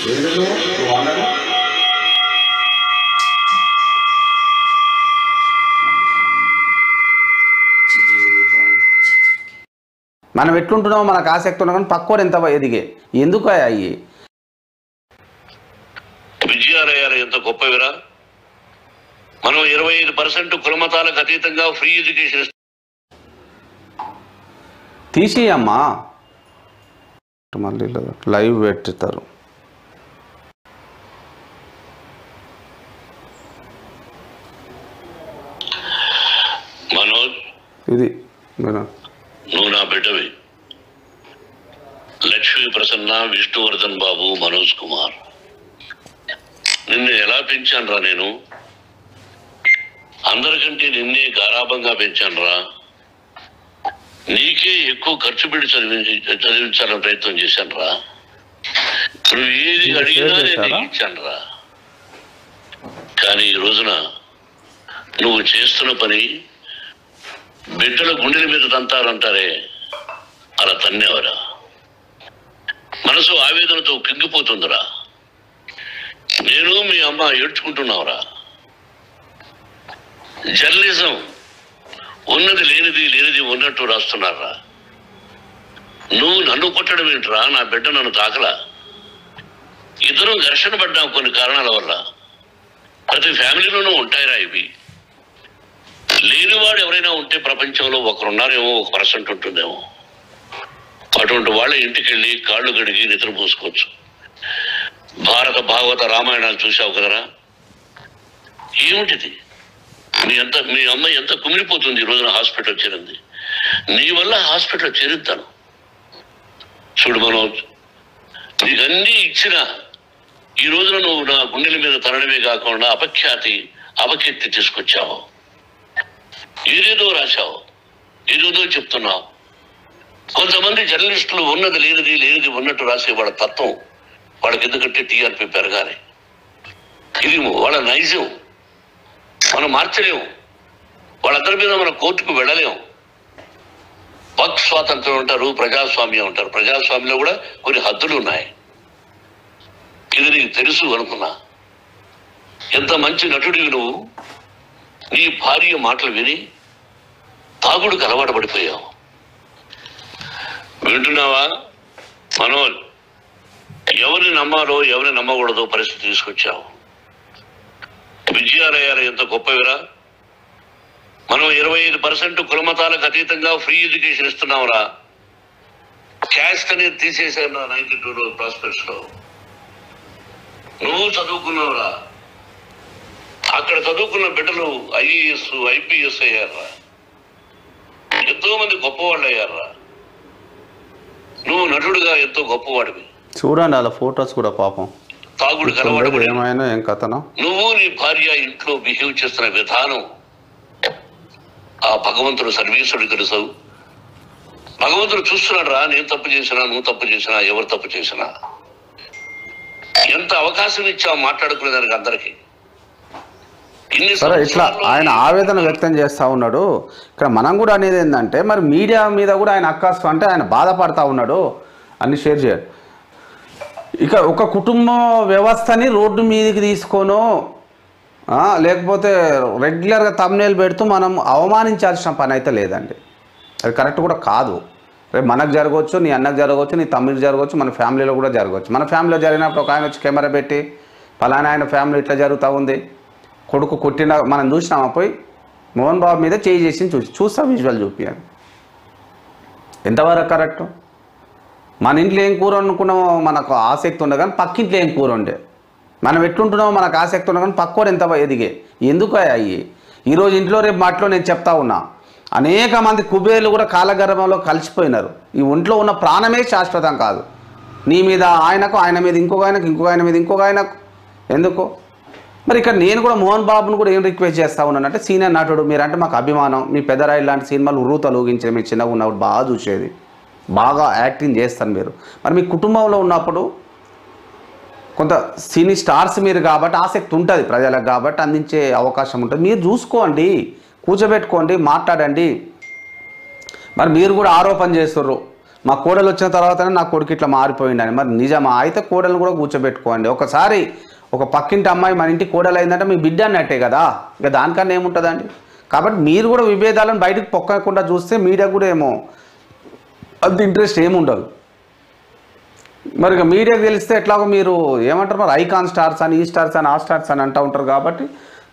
మనం ఎట్లుంటున్నామో మనకు ఆసక్తి ఉన్నా కానీ పక్కోడు ఎంత ఎదిగే ఎందుకు అయ్యి విజయాలయాలు ఎంత గొప్పవిరా. మనం 25% కులమతాలకు అతీతంగా ఫ్రీ ఎడ్యుకేషన్ తీసి అమ్మా మళ్ళీ లైవ్ పెట్టుతారు. మనోజ్ ఇది నువ్వు నా బిడ్డవి. లక్ష్మీ ప్రసన్న, విష్ణువర్ధన్ బాబు, మనోజ్ కుమార్. నిన్ను ఎలా పెంచానురా నేను? అందరికంటే నిన్నే గారాభంగా పెంచానురా. నీకే ఎక్కువ ఖర్చు పెట్టి చదివించాలని ప్రయత్నం చేశానురా. నువ్వు ఏది అడిగినా నేను ఇచ్చానురా. కానీ ఈ రోజున నువ్వు చేస్తున్న పని బిడ్డల గుండెల మీద తంతారంటారే, అలా తన్నేవరా. మనసు ఆవేదనతో కింగిపోతుందిరా. నేను మీ అమ్మ ఏడ్చుకుంటున్నావురా. జర్నలిజం ఉన్నది లేనిది, లేనిది ఉన్నట్టు రాస్తున్నారా. నువ్వు నన్ను కొట్టడం ఏంట్రా? నా బిడ్డ నన్ను తాకలా. ఇద్దరం ఘర్షణ పడ్డాం కొన్ని కారణాల వల్ల. ప్రతి ఫ్యామిలీలోనూ ఉంటాయిరా ఇవి. లేనివాడు ఎవరైనా ఉంటే ప్రపంచంలో ఒకరున్నారేమో, 1% ఉంటుందేమో. అటువంటి వాళ్ళ ఇంటికి వెళ్ళి కాళ్ళు గడిగి నిద్రపోసుకోవచ్చు. భారత భాగవత రామాయణాలు చూసావు కదరా. ఏమిటిది? మీ అమ్మ ఎంత కుమిలిపోతుంది ఈ రోజున హాస్పిటల్ చేరింది. నీ వల్ల హాస్పిటల్ చేరుతాను. చూడు మనోజ్, నీకన్నీ ఇచ్చిన ఈ రోజున నువ్వు నా గుండెల మీద తనడమే కాకుండా అపఖ్యాతి, అపకీర్తి తీసుకొచ్చావు. ఏదేదో రాశావు, ఏదేదో చెప్తున్నావు. కొంతమంది జర్నలిస్టులు ఉన్నది లేనిది, లేనిది ఉన్నట్టు రాసే వాళ్ళ తత్వం వాళ్ళకి ఎందుకంటే టీఆర్పీ పెరగాలి. ఇది వాళ్ళ నైజం. మనం మార్చలేము. వాళ్ళందరి మీద మన కోర్టుకు వెళ్ళలేము. వాక్ స్వాతంత్రం అంటారు, ప్రజాస్వామ్యం అంటారు. ప్రజాస్వామ్యంలో కూడా కొన్ని హద్దులు ఉన్నాయి. ఇది నీకు తెలుసు అనుకున్నా. ఎంత మంచి నటుడివి నువ్వు. నీ భార్య మాటలు విని తాగుడుకు అలవాటు పడిపోయావు. వింటున్నావా మనోజ్? ఎవరిని నమ్మాలో ఎవరిని నమ్మకూడదో పరిస్థితి తీసుకొచ్చావు. విజయాలయాలు ఎంత గొప్పవిరా. మనం 25% కులమతాలకు అతీతంగా ఫ్రీ ఎడ్యుకేషన్ ఇస్తున్నావురా. క్యాస్ట్ అనేది తీసేసాను 92లో ప్రాస్పెక్ట్స్ లో. నువ్వు చదువుకున్నావురా. అక్కడ చదువుకున్న బిడ్డలు ఐఏఎస్, ఐపీఎస్ అయ్యారా. ఎంతో మంది గొప్పవాళ్ళు అయ్యారా. నువ్వు నటుడుగా ఎంతో గొప్పవాడివి. చూడండి అలా ఫొటోస్ కూడా పాపం. తాగుడు కలవాడు. ఏమైనా ఏం కథనో. నువ్వు నీ భార్య ఇంట్లో బిహేవ్ చేస్తున్న విధానం ఆ భగవంతుడు సర్వేశ్వరుడు తెలుసు. భగవంతుడు చూస్తున్నాడు రా. నేను తప్పు చేసినా, నువ్వు తప్పు చేసినా, ఎవరు తప్పు చేసినా. ఎంత అవకాశం ఇచ్చావు మాట్లాడుకునేదానికి అందరికి. సరే, ఇట్లా ఆయన ఆవేదన వ్యక్తం చేస్తూ ఉన్నాడు. ఇక్కడ మనం కూడా అనేది ఏంటంటే, మరి మీడియా మీద కూడా ఆయన అక్కాసు అంటే ఆయన బాధపడతా ఉన్నాడు అని షేర్ చేయాలి. ఇక ఒక కుటుంబ వ్యవస్థని రోడ్డు మీదకి తీసుకోను, లేకపోతే రెగ్యులర్గా తమ్నేల్ పెడుతూ మనం అవమానించాల్సిన పని అయితే లేదండి. అది కరెక్ట్ కూడా కాదు. రేపు మనకు జరగవచ్చు, నీ అన్నకు జరగవచ్చు, నీ తమ్ముడికి జరగవచ్చు, మన ఫ్యామిలీలో కూడా జరగవచ్చు. మన ఫ్యామిలీలో జరిగినప్పుడు ఒక ఆయన వచ్చి కెమెరా పెట్టి ఫలానా ఆయన ఫ్యామిలీ ఇట్లా జరుగుతూ ఉంది, కొడుకు కొట్టిన మనం చూసినామా, పోయి మోహన్ బాబు మీద చేయి చేసి చూస్తాం, విజువల్ చూపించాను. ఎంతవరకు కరెక్ట్? మన ఇంట్లో ఏం కూర వండుకున్నామో మనకు ఆసక్తి ఉండదు, కానీ పక్కింట్లో ఏం కూర ఉండే. మనం ఎట్లుంటున్నామో మనకు ఆసక్తి ఉండదు, కానీ పక్కోడు ఎంత ఎదిగే ఎందుకు అయ్యి. ఈరోజు ఇంట్లో రేపు మాటలో నేను చెప్తా ఉన్నా, అనేక మంది కుబేర్లు కూడా కాలగర్భంలో కలిసిపోయినారు. ఈ ఒంట్లో ఉన్న ప్రాణమే శాశ్వతం కాదు. నీ మీద ఆయనకు, ఆయన మీద ఇంకొక ఆయనకు, ఇంకొక ఆయన మీద ఇంకొక ఆయనకు. ఎందుకు మరి? ఇక్కడ నేను కూడా మోహన్ బాబును కూడా ఏం రిక్వెస్ట్ చేస్తా ఉన్నానంటే, సీనియర్ నటుడు మీరంటే మాకు అభిమానం. మీ పెద్దరాయి లాంటి సినిమాలు ఉర్రూతలు ఊగించే, మీరు చిన్నగా ఉన్నప్పుడు బాగా చూసేది, బాగా యాక్టింగ్ చేస్తారు మీరు. మరి మీ కుటుంబంలో ఉన్నప్పుడు కొంత సినీ స్టార్స్ మీరు కాబట్టి ఆసక్తి ఉంటుంది ప్రజలకు, కాబట్టి అందించే అవకాశం ఉంటుంది. మీరు చూసుకోండి, కూర్చోబెట్టుకోండి, మాట్లాడండి. మరి మీరు కూడా ఆరోపణ చేస్తుర్రు, మా కోడలు వచ్చిన తర్వాతనే నా కొడుకు ఇట్లా మారిపోయిండని. మరి నిజమా? అయితే కోడలు కూడా కూర్చోబెట్టుకోండి. ఒకసారి ఒక పక్కింటి అమ్మాయి మన ఇంటి కోడలు అయిందంటే మీ బిడ్డ అన్నట్టే కదా, ఇక దానికన్నా ఏముంటుందండి. కాబట్టి మీరు కూడా విభేదాలను బయటకు పొక్కకుండా చూస్తే మీడియా కూడా ఏమో అంత ఇంట్రెస్ట్ ఏముండదు. మరి ఇక మీడియాకు తెలిస్తే ఎట్లాగో మీరు ఏమంటారు, మరి ఐకాన్ స్టార్స్ అని, ఈ స్టార్స్ అని, ఆ స్టార్స్ అని అంటూ ఉంటారు. కాబట్టి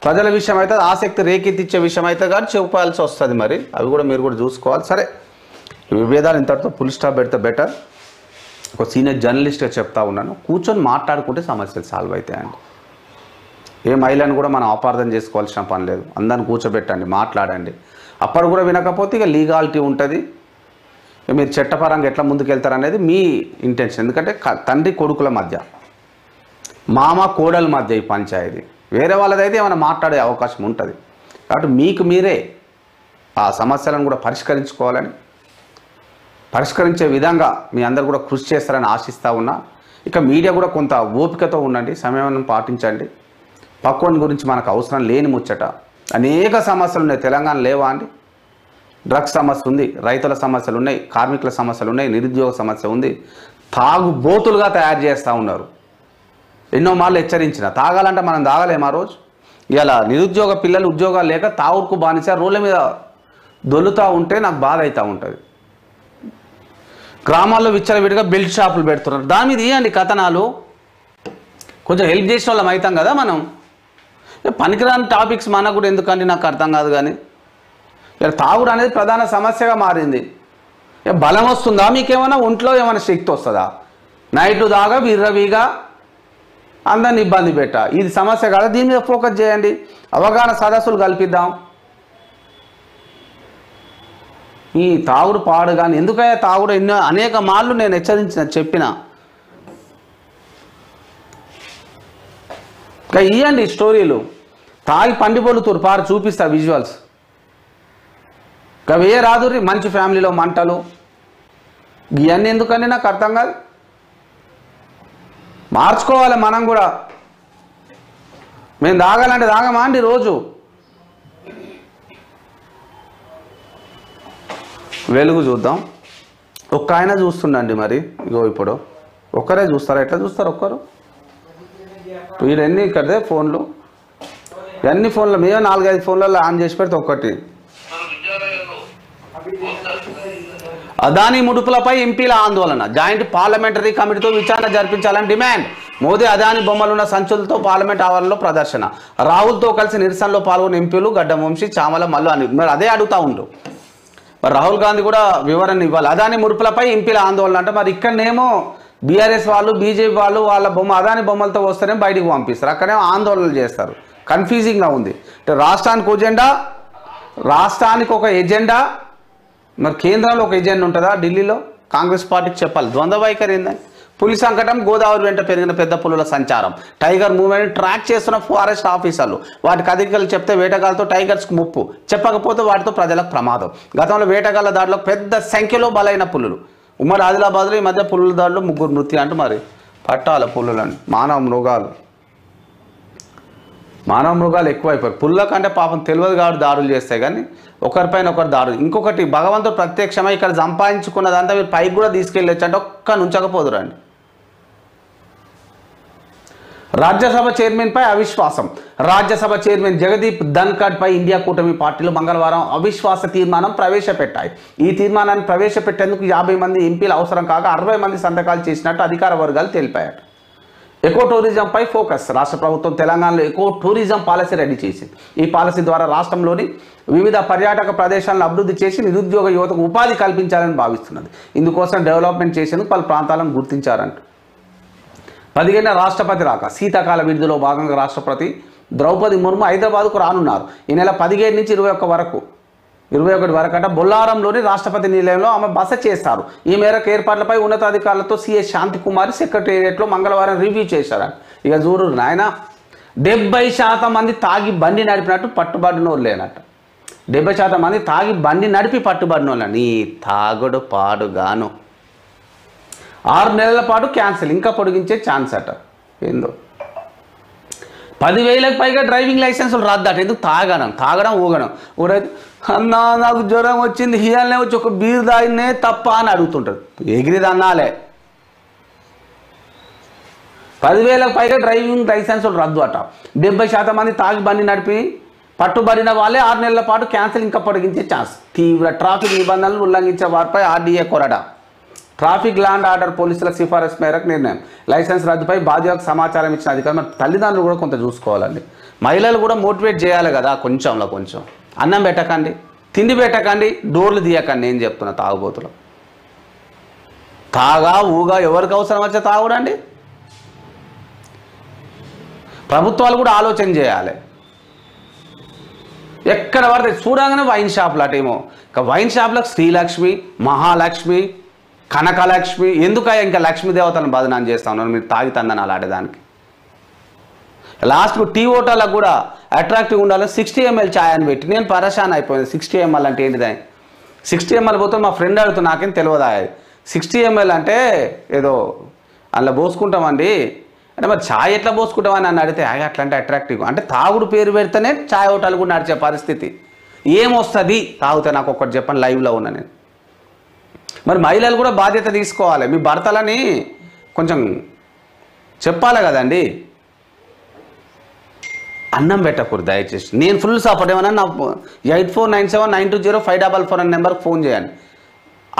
ప్రజల విషయం అయితే ఆసక్తి రేకెత్తిచ్చే విషయం అయితే కానీ చెప్పాల్సి వస్తుంది. మరి అవి కూడా మీరు కూడా చూసుకోవాలి. సరే, విభేదాలు ఇంతటితో ఫుల్ స్టాప్ పెడితే బెటర్. ఒక సీనియర్ జర్నలిస్ట్గా చెప్తా ఉన్నాను, కూర్చొని మాట్లాడుకుంటే సమస్యలు సాల్వ్ అవుతాయండి. ఏ మహిళను కూడా మనం అపార్థం చేసుకోవాల్సిన పని లేదు. అందరిని కూర్చోబెట్టండి, మాట్లాడండి. అప్పుడు కూడా వినకపోతే ఇక లీగాలిటీ ఉంటుంది. మీరు చట్టపరంగా ఎట్లా ముందుకెళ్తారనేది మీ ఇంటెన్షన్. ఎందుకంటే తండ్రి కొడుకుల మధ్య, మామ కోడల మధ్య ఈ పంచాయతీ. వేరే వాళ్ళదైతే ఏమైనా మాట్లాడే అవకాశం ఉంటుంది. కాబట్టి మీకు మీరే ఆ సమస్యలను కూడా పరిష్కరించుకోవాలని, పరిష్కరించే విధంగా మీ అందరు కూడా కృషి చేస్తారని ఆశిస్తూ ఉన్నా. ఇక మీడియా కూడా కొంత ఓపికతో ఉండండి, సమయం పాటించండి. పక్కోని గురించి మనకు అవసరం లేని ముచ్చట. అనేక సమస్యలు ఉన్నాయి. తెలంగాణ లేవా అండి? డ్రగ్స్ సమస్య ఉంది, రైతుల సమస్యలు ఉన్నాయి, కార్మికుల సమస్యలు ఉన్నాయి, నిరుద్యోగ సమస్య ఉంది. తాగుబోతులుగా తయారు చేస్తూ ఉన్నారు. ఎన్నో మార్లు హెచ్చరించిన, తాగాలంటే మనం తాగలేము. ఆ రోజు ఇలా నిరుద్యోగ పిల్లలు ఉద్యోగాలు లేక తాగుడుకు బానిస రోడ్ల మీద దొల్లుతూ ఉంటే నాకు బాధ అవుతూ ఉంటుంది. గ్రామాల్లో విచ్చలవిడిగా బెల్ట్ షాపులు పెడుతున్నారు. దాని మీద ఇవ్వండి కథనాలు. కొంచెం హెల్ప్ చేసిన వాళ్ళం అవుతాం కదా మనం. పనికిరాని టాపిక్స్ మనకు కూడా ఎందుకంటే నాకు అర్థం కాదు. కానీ ఇలా తాగుడు అనేది ప్రధాన సమస్యగా మారింది. బలం వస్తుందా మీకేమైనా? ఒంట్లో ఏమైనా శక్తి వస్తుందా? నైట్ దాగా విర్రవీగా అందరిని ఇబ్బంది పెట్ట, ఇది సమస్య కాదా? దీని మీద ఫోకస్ చేయండి. అవగాహన సదస్సులు కల్పిద్దాం. ఈ తాగుడు పాడు కానీ ఎందుకయ్యా తాగుడు ఎన్నో అనేక మార్లు నేను హెచ్చరించిన, చెప్పిన. ఇంకా ఇవ్వండి స్టోరీలు. తాగి పండిపోలుతురు పారు, చూపిస్తా విజువల్స్. ఇంకా వే రాదురి మంచి ఫ్యామిలీలో మంటలు ఇవన్నీ ఎందుకని నాకు అర్థం కాదు. మార్చుకోవాలి మనం కూడా. మేము తాగాలంటే తాగమా అండి రోజు? వెలుగు చూద్దాం. ఒక్క ఆయన చూస్తుండండి. మరి ఇగో ఇప్పుడు ఒక్కరే చూస్తారా? ఎట్లా చూస్తారు ఒక్కరు? వీడెన్ని ఇక్కడే ఫోన్లు, ఎన్ని ఫోన్లు? మేము 4-5 ఫోన్లలో ఆన్ చేసి పెడితే ఒక్కటి. అదానీ ముడుపులపై ఎంపీల ఆందోళన. జాయింట్ పార్లమెంటరీ కమిటీతో విచారణ జరిపించాలని డిమాండ్. మోదీ అదానీ బొమ్మలున్న సంచులతో పార్లమెంట్ ఆవరణలో ప్రదర్శన. రాహుల్తో కలిసి నిరసనలో పాల్గొన్న ఎంపీలు గడ్డం వంశీ, చామల, మల్లు అని. మరి అదే అడుగుతూ ఉండు. మరి రాహుల్ గాంధీ కూడా వివరణ ఇవ్వాలి. అదానీ ముడుపులపై ఎంపీల ఆందోళన అంటే మరి ఇక్కడనేమో బీఆర్ఎస్ వాళ్ళు, బీజేపీ వాళ్ళు వాళ్ళ బొమ్మ అదానీ బొమ్మలతో వస్తేనే బయటికి పంపిస్తారు, అక్కడేమో ఆందోళనలు చేస్తారు. కన్ఫ్యూజింగ్గా ఉంది. అంటే రాష్ట్రానికి ఒక ఎజెండా, మరి కేంద్రంలో ఒక ఎజెండా ఉంటుందా? ఢిల్లీలో కాంగ్రెస్ పార్టీకి చెప్పాలి. ద్వంద్వ వైఖరి ఏందని? పులి సంకటం, గోదావరి వెంట పెరిగిన పెద్ద పులుల సంచారం, టైగర్ మూవ్మెంట్ ట్రాక్ చేస్తున్న ఫారెస్ట్ ఆఫీసర్లు, వాటి కదలికలు చెప్తే వేటగాళ్ళతో టైగర్స్కు ముప్పు, చెప్పకపోతే వాటితో ప్రజలకు ప్రమాదం. గతంలో వేటగాళ్ళ దాడిలో పెద్ద సంఖ్యలో బలైన పులులు. ఉమ్మడి ఆదిలాబాద్లో ఈ మధ్య పులుల దాడిలో 3 మృతి. అంటే మరి పట్టాల పులులని మానవ మృగాలు ఎక్కువైపోయాయి. పుల్ల కంటే పాపం తెలియదు కాబట్టి దాడులు చేస్తాయి, కానీ ఒకరిపైన ఒకరు దాడులు. ఇంకొకటి, భగవంతుడు ప్రత్యక్షమై ఇక్కడ సంపాదించుకున్నదంతా మీరు పైకి కూడా తీసుకెళ్ళొచ్చు అంటే ఒక్క నుంచకపోదురండి. రాజ్యసభ చైర్మన్పై అవిశ్వాసం. రాజ్యసభ చైర్మన్ జగదీప్ ధన్ఖడ్పై ఇండియా కూటమి పార్టీలు మంగళవారం అవిశ్వాస తీర్మానం ప్రవేశపెట్టాయి. ఈ తీర్మానాన్ని ప్రవేశపెట్టేందుకు 50 మంది ఎంపీలు అవసరం కాగా 60 మంది సంతకాలు చేసినట్టు అధికార వర్గాలు తెలిపాయట. Echo టూరిజంపై focus. రాష్ట్ర ప్రభుత్వం తెలంగాణలో ఎకో టూరిజం పాలసీ రెడీ చేసింది. ఈ పాలసీ ద్వారా రాష్ట్రంలోని వివిధ పర్యాటక ప్రదేశాలను అభివృద్ధి చేసి నిరుద్యోగ యువతకు ఉపాధి కల్పించాలని భావిస్తున్నది. ఇందుకోసం డెవలప్మెంట్ చేసేందుకు పలు ప్రాంతాలను గుర్తించారంట. 15 రాష్ట్రపతి రాక. శీతాకాల విడుదలలో భాగంగా రాష్ట్రపతి ద్రౌపది ముర్ము హైదరాబాద్కు రానున్నారు. ఈ నెల 17 నుంచి 21 వరకు అంటే బొల్లారంలోని రాష్ట్రపతి నిలయంలో ఆమె బస చేస్తారు. ఈ మేరకు ఏర్పాట్లపై ఉన్నతాధికారులతో సీఎస్ శాంతికుమారి సెక్రటేరియట్లో మంగళవారం రివ్యూ చేశారు. ఇక చూడు నాయన, 70% మంది తాగి బండి నడిపినట్టు పట్టుబడినోళ్ళు లేనట్ట. 70% మంది తాగి బండి నడిపి పట్టుబడినోళ్ళ. నీ తాగుడు పాడుగాను 6 నెలల పాటు క్యాన్సిల్, ఇంకా పొడిగించే ఛాన్స్ అట. ఏందో 10,000కి పైగా డ్రైవింగ్ లైసెన్సులు రాద్దట. ఎందుకు? తాగడం ఊగడం. ఊరైతే అన్నా నాకు జ్వరం వచ్చింది, హియాలనే వచ్చి ఒక బీర్ తాగినే తప్ప అని అడుగుతుంటారు. ఎగిరిది అన్నాలే. 10,000కి పైగా డ్రైవింగ్ లైసెన్సులు రద్దు అట. 70% మంది తాగి బండి నడిపి పట్టుబడిన వాళ్ళే 6 నెలల పాటు క్యాన్సిల్ ఇంకా పొడిగించే ఛాన్స్. తీవ్ర ట్రాఫిక్ నిబంధనలు ఉల్లంఘించే వారిపై ఆర్డీఏ కొరడ. ట్రాఫిక్ ల్యాండ్ ఆర్డర్ పోలీసుల సిఫారసు మేరకు నిర్ణయం. లైసెన్స్ రద్దుపై బాధ్యులకు సమాచారం ఇచ్చిన అధికారులు. మరి తల్లిదండ్రులు కూడా కొంత చూసుకోవాలండి. మహిళలు కూడా మోటివేట్ చేయాలి కదా కొంచెం. అన్నం పెట్టకండి, తిండి పెట్టకండి, డోర్లు తీయకండి. నేను చెప్తున్నా తాగుబోతులు. ఊగా ఎవరికి అవసరం వచ్చే తాగుడండి. ప్రభుత్వాలు కూడా ఆలోచన చేయాలి. ఎక్కడ పడితే చూడగానే వైన్ షాపులు అటేమో. ఇంకా వైన్ షాపులకు శ్రీలక్ష్మి, మహాలక్ష్మి, కనకలక్ష్మి, ఎందుకయ్యా ఇంకా లక్ష్మీదేవతను బదనాన్ని చేస్తా ఉన్నారు మీరు తాగి తందనాలు ఆడేదానికి. లాస్ట్కు టీ హోటళ్ళకు కూడా అట్రాక్టివ్ ఉండాలని 60 ml ఛాయ్ అని పెట్టి నేను పరేషాన్ అయిపోయింది. 60 ml అంటే ఏంటిదా? 60 ml పోతే మా ఫ్రెండ్ అడుగుతుంది, నాకేం తెలియదా 60 ml అంటే ఏదో అందులో పోసుకుంటామండి అంటే. మరి ఛాయ్ ఎట్లా పోసుకుంటామని నన్ను అడిగితే అట్లా అంటే అట్రాక్టివ్ అంటే తాగుడు పేరు పెడితేనే ఛాయ్ హోటల్ కూడా నడిచే పరిస్థితి. ఏమొస్తుంది తాగితే? నాకు ఒక్కటి చెప్పండి, లైవ్లో ఉన్నా నేను. మరి మహిళలు కూడా బాధ్యత తీసుకోవాలి. మీ భర్తలని కొంచెం చెప్పాలి కదండి. అన్నం పెట్టకూడదు దయచేసి. నేను ఫుల్ సపోర్ట్. ఏమన్నా నా 8497920544 అనే నెంబర్కి ఫోన్ చేయండి.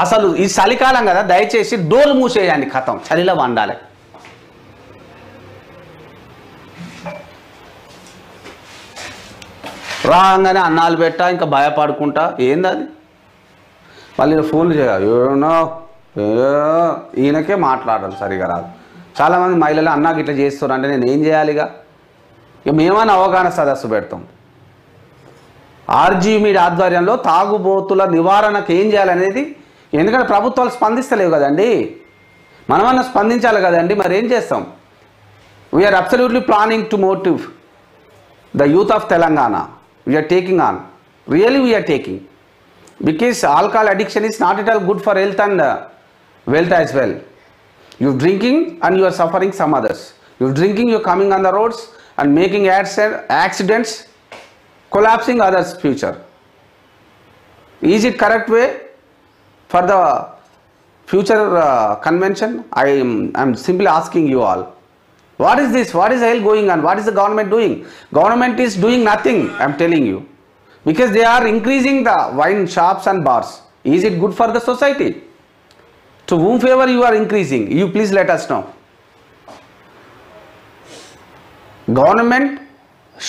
అసలు ఈ చలికాలం కదా, దయచేసి డోర్లు మూసేయండి. కథం చలిలో వండాలి. రాగానే అన్నాలు పెట్టా ఇంకా భయపడుకుంటా ఏంది అది. మళ్ళీ ఫోన్లు చేయాలి. ఈయనకే మాట్లాడాలి సరిగా రాదు. చాలామంది మహిళలు అన్నాకి ఇట్లా చేస్తున్నారు అంటే నేను ఏం చేయాలిగా? ఇక మేమైనా అవగాహన సదస్సు పెడతాం. ఆర్జీ మీడియా ఆధ్వర్యంలో తాగుబోతుల నివారణకు ఏం చేయాలనేది. ఎందుకంటే ప్రభుత్వాలు స్పందిస్తలేవు కదండి, మనమన్నా స్పందించాలి కదండి. మరి ఏం చేస్తాం? We're absolutely planning to motive the youth of Telangana. We're taking on, really we're taking, because alcohol addiction is not at all good for health and wealth as well. You're drinking and you are suffering some others. You're drinking, you're coming on the roads and making accidents, collapsing others' future. Is it correct way for the future convention? I'm simply asking you all. What is this? What is the hell going on? What is the government doing? Government is doing nothing, I'm telling you. Because they are increasing the wine shops and bars. Is it good for the society? To whomsoever you are increasing, you please let us know. Government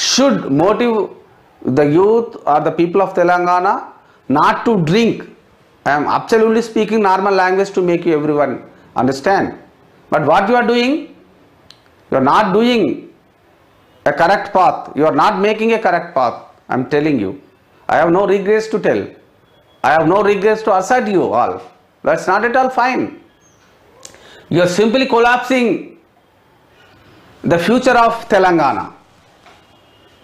should motive the youth or the people of Telangana not to drink. I am absolutely speaking normal language to make you everyone understand. But what you are doing, you are not doing a correct path. You are not making a correct path. I am telling you. I have no regrets to tell. I have no regrets to assert you all. That's not at all fine. You are simply collapsing the future of Telangana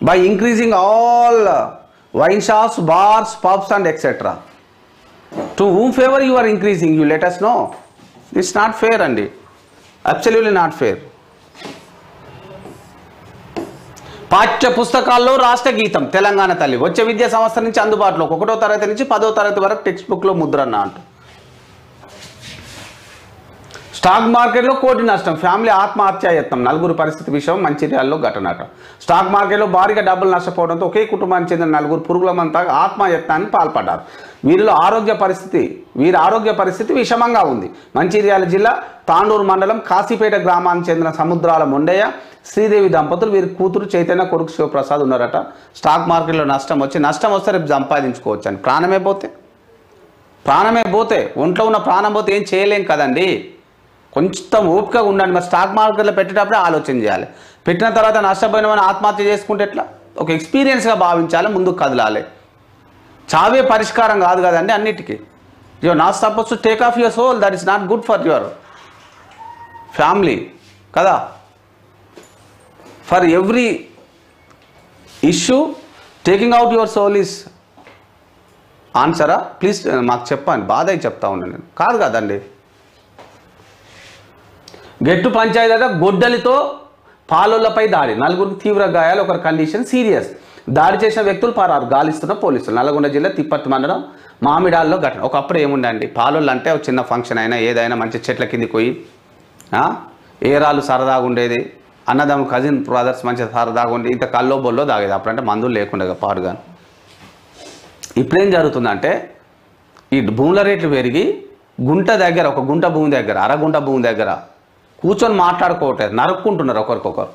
by increasing all wine shops, bars, pubs and etc. To whomsoever you are increasing, you let us know. It's not fair, Andy. Absolutely not fair. పాఠ్య పుస్తకాల్లో రాష్ట్ర గీతం తెలంగాణ తల్లి వచ్చే విద్యా సంవత్సరం నుంచి అందుబాటులో 1వ తరగతి నుంచి 10వ తరగతి వరకు టెక్స్ట్ బుక్లో ముద్రణ అంటూ. స్టాక్ మార్కెట్లో కోటి నష్టం, ఫ్యామిలీ ఆత్మహత్యాయత్నం, 4 పరిస్థితి విషయం మంచిర్యాలలో ఘటనట. స్టాక్ మార్కెట్లో భారీగా డబ్బులు నష్టపోవడంతో ఒకే కుటుంబానికి చెందిన 4 పురుగుల మంతా ఆత్మహత్యానికి పాల్పడ్డారు. వీరి ఆరోగ్య పరిస్థితి విషమంగా ఉంది. మంచిర్యాల జిల్లా తాండూరు మండలం కాశీపేట గ్రామానికి చెందిన సముద్రాల మొండయ్య, శ్రీదేవి దంపతులు, వీరి కూతురు చైతన్య, కొడుకు శివప్రసాద్ ఉన్నారట. స్టాక్ మార్కెట్లో నష్టం వస్తే రేపు సంపాదించుకోవచ్చు అని. ప్రాణమే పోతే ఒంట్లో ఉన్న ప్రాణం పోతే ఏం చేయలేం కదండి. కొంచెం ఓపికగా ఉండండి. మరి స్టాక్ మార్కెట్లో పెట్టేటప్పుడే ఆలోచన చేయాలి. పెట్టిన తర్వాత నష్టపోయిన ఆత్మహత్య చేసుకుంటే ఎట్లా? ఒక ఎక్స్పీరియన్స్గా భావించాలి, ముందుకు కదలాలి. చావే పరిష్కారం కాదు కదండి అన్నిటికీ. You are not suppose to take off your soul. That is not good for your family కదా. For every issue taking out your soul is ఆన్సరా? ప్లీజ్ మాకు చెప్పండి, బాధ అయి చెప్తా ఉన్నాను నేను. కాదు కదండి. గెట్టు పంచాయతీ గొడ్డలితో పాలోళ్లపై దాడి, 4 తీవ్ర గాయాలు, ఒకరి కండిషన్ సీరియస్. దాడి చేసిన వ్యక్తులు పరారు, గాలిస్తున్న పోలీసులు. నల్గొండ జిల్లా తిప్పర్తి మండలం మామిడాల్లో ఘటన. ఒకప్పుడు ఏముండండి, పాలోళ్ళు అంటే ఒక చిన్న ఫంక్షన్ అయినా ఏదైనా మంచి చెట్ల కిందికి పోయి ఏరాలు సరదాగా ఉండేది, అన్నదమ్ము కజిన్ బ్రదర్స్ మంచిగా సరదాగా ఉండి ఇంత కల్లో బొల్లో తాగేది. అప్పుడంటే మందులు లేకుండా పాడుగా. ఇప్పుడేం జరుగుతుందంటే ఈ భూముల రేట్లు పెరిగి గుంట దగ్గర, ఒక గుంట భూమి దగ్గర, అరగుంట భూమి దగ్గర కూర్చొని మాట్లాడుకోవట్లేదు, నరుక్కుంటున్నారు ఒకరికొకరు.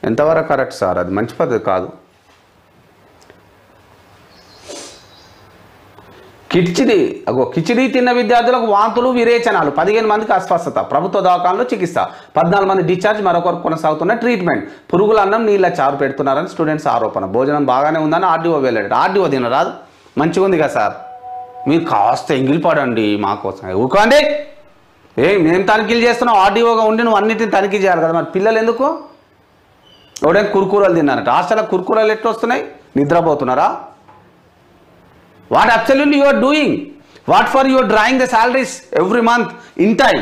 ఎంతవరకు కరెక్ట్ సార్? అది మంచి పద్ధతి కాదు. కిచిడి తిన్న విద్యార్థులకు వాంతులు విరేచనాలు, 15 మందికి అస్వస్థత, ప్రభుత్వ దవాఖానలో చికిత్స, 14 మంది డిశ్చార్జ్, మరొకరు కొనసాగుతున్న ట్రీట్మెంట్. పురుగుల అన్నం నీళ్ళ చారు పెడుతున్నారని స్టూడెంట్స్ ఆరోపణ. భోజనం బాగానే ఉందని ఆర్డీఓ వెళ్ళాడు. ఆర్డీఓ తినరాదు, మంచిగా ఉంది కదా సార్, మీరు కాస్త ఎంగిలిపడండి మాకోసం. ఊరుకోండి, మేము తనిఖీలు చేస్తున్నాం, ఆర్డీఓగా ఉండి నువ్వు అన్నిటిని తనిఖీ చేయాలి కదా. మరి పిల్లలు ఎందుకు ఎవడైనా కుర్కూరలు తిన్నారట, హాస్టల్లో కుర్కూరలు ఎట్లా వస్తున్నాయి? నిద్రపోతున్నారా? What absolutely you are doing? What for you are drawing the salaries every month in time?